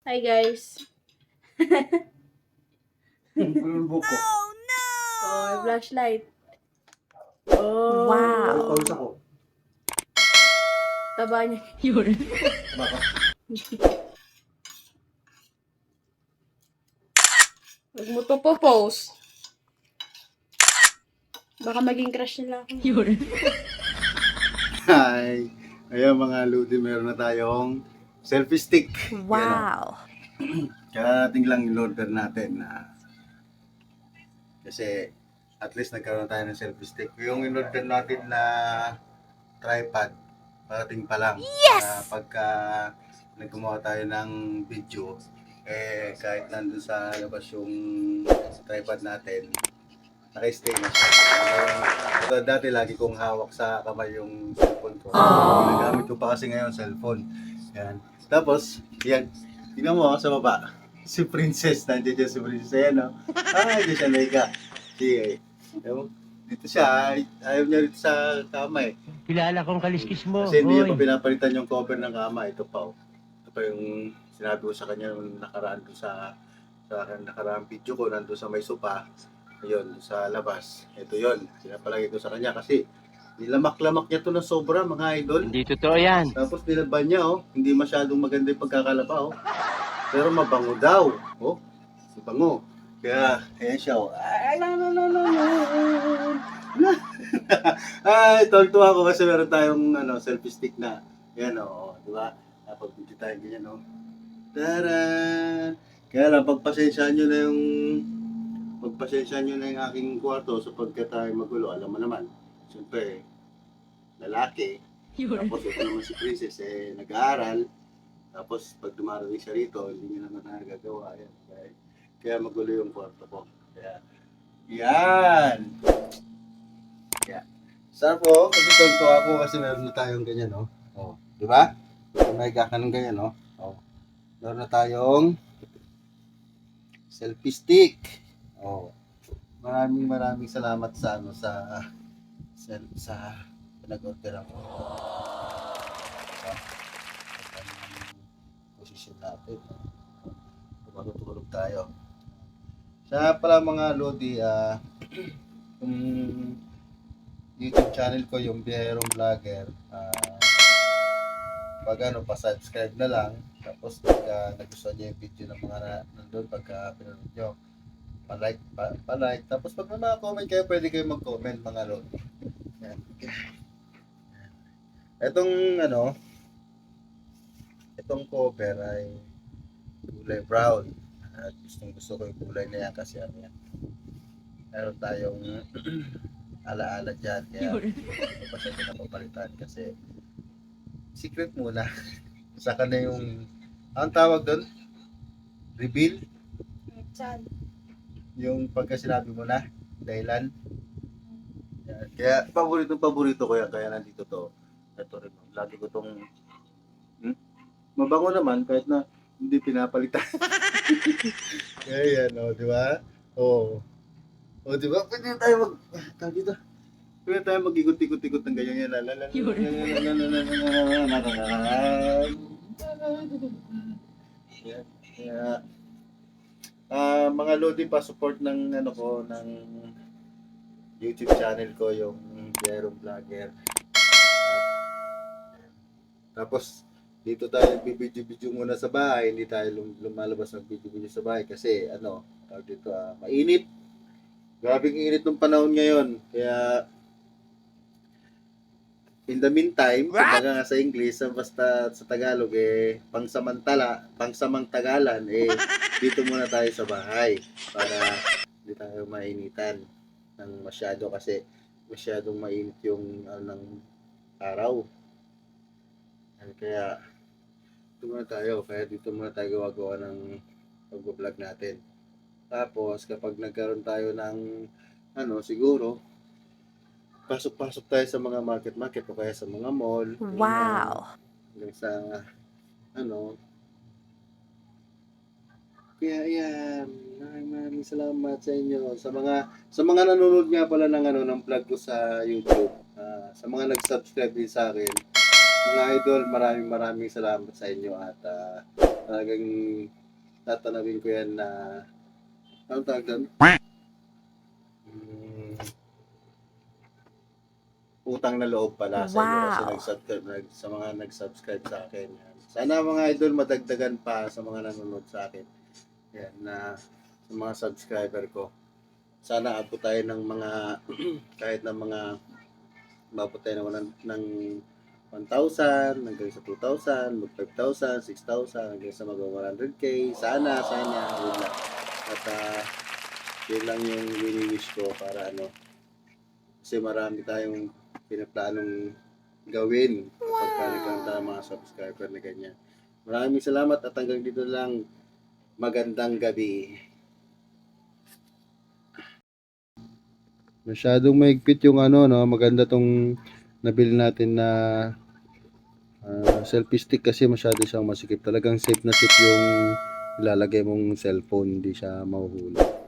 Hi guys. Anong buko? Oh, may flashlight. Oh, Ay, Wow. pawis ako. taba niya. Baka. Huwag mo to po post. Baka maging crush nila ako. Hi. Ayan mga Ludi, meron na tayong selfie stick. Yan, o. Wow. Karating lang yung order natin na kasi at least nagkaroon tayo ng selfie stick. Yung in-order natin na tripod, parating pa lang. Yes! Pagka naggumawa tayo ng video, kahit nandun sa labas yung tripod natin, naka-stay na siya. So, dati lagi kong hawak sa kamay yung cellphone ko. Ginagamit ko pa kasi ngayon cellphone. Yan. Tapos, yan. Tingnan mo sa baba. Si Princess, nandiyan dyan si Princess. Ayan, no? Diyan siya nahiga. Si, ewan, dito siya. Ayaw niya rito sa kama eh. Kilala kong kaliskis mo. Kasi hindi niya pa Hoy. pinapalitan yung cover ng kama. Ito pa, oh. Ito pa yung sinabi ko sa kanya nung nakaraan ko sa nakaraang video ko. Nandun sa may sopa. Ayun, sa labas. Ito yon, pinapalagay ko sa kanya kasi nilamak-lamak niya to ng sobra, mga idol. Hindi totoo yan. Tapos nilaban niya, oh. Hindi masyadong maganda yung pagkakalaba, oh. Pero mabango daw, oh. Mabango. Kaya, ayan siya, oh. Ay, Ay, tuwa ko kasi meron tayong selfie stick na. Yan, oh, di ba? Napag-video tayo ganyan, oh. Tara! Kaya lang, pagpasensyahan nyo na yung aking kwarto sapagkat tayo magulo. Alam mo naman, siyempre, lalaki. Tapos ito naman si Princess, nag-aaral. Tapos pag dumarating siya rito, hindi niya naman nagagawa. Yan. Kaya magulo yung kwarto ko. Kaya, yan! Kaya, sarap po, kasi tonto ako kasi meron na tayong ganyan, no? Oh, di ba? May kakanon ganyan, no? Oh. Meron na tayong selfie stick. Oh. Maraming salamat sa sa pinag-order ako. Sa posisyon natin. Tumulog tayo. Sa pala mga Lodi, yung YouTube channel ko, yung Biyerong Vlogger, pag pa-subscribe na lang. Tapos pag nagustuhan niyo yung video ng mga nandun, pagka pinanood nyo, pa-like. Tapos pag may mga comment kayo, pwede kayo mag-comment, mga Lodi. Yan. Itong cover ay kulay brown. At gusto ko yung kulay na yan kasi yan. Meron tayong alaala dyan. Kaya hindi pa siya pinapapalitan kasi secret muna. Saka na yung, ang tawag doon, reveal. Saan? Yung pagka sinabi mo na, dahilan. Yan. Kaya paborito ko yan. Kaya nandito to. Ito rin. Lagi ko tong mabango naman kahit na hindi pinapalitan. Kaya yan, di ba? Oo. O, di ba? Pwede tayo pwede tayo mag-ikot-ikot-ikot ng ganyan yan. Kaya, mga Lodi pa support ng ng YouTube channel ko, yung Jerome Vlogger. Tapos dito tayo nagbibideo-video muna sa bahay, hindi tayo lumalabas ng video-video sa bahay kasi tawag dito, mainit. Grabing init ng panahon ngayon. Kaya in the meantime, kumbaga nga sa English, basta sa Tagalog pangsamantagalan dito muna tayo sa bahay para hindi tayo mainitan ng masyado kasi masyadong mainit yung ng araw. Kaya dito muna tayo gawa ng pag-vlog natin. Tapos kapag nagkaroon tayo ng siguro pasok-pasok tayo sa mga market o kaya sa mga mall. Wow. Hanggang sa kaya yan, maraming salamat sa inyo sa mga nanonood nga pala ng vlog ko sa YouTube. Sa mga nag-subscribe din sa akin, mga idol, maraming salamat sa inyo at Talagang tatanawin ko yan na anong tawag doon? Utang na loob pala sa inyo kasi sa mga nag-subscribe sa akin. Yan. Sana mga idol madagdagan pa sa mga nanonood sa akin. Yan na sa mga subscriber ko. Sana abot tayo ng mga kahit ng mga mabot tayo ng 1,000 hanggang sa 2,000, mag 5,000, 6,000 hanggang sa mag 100k. Sana yun lang. At yun lang yung wini-wish ko para kasi marami tayong pinaplanong gawin kapag nagkaroon tayo ng mga subscriber na ganyan. Maraming salamat at hanggang dito lang. Magandang gabi. Masyadong maigpit yung maganda tong nabili natin na selfie stick kasi masyado siyang masikip. Talagang safe na safe yung ilalagay mong cellphone, hindi siya mahuhulog.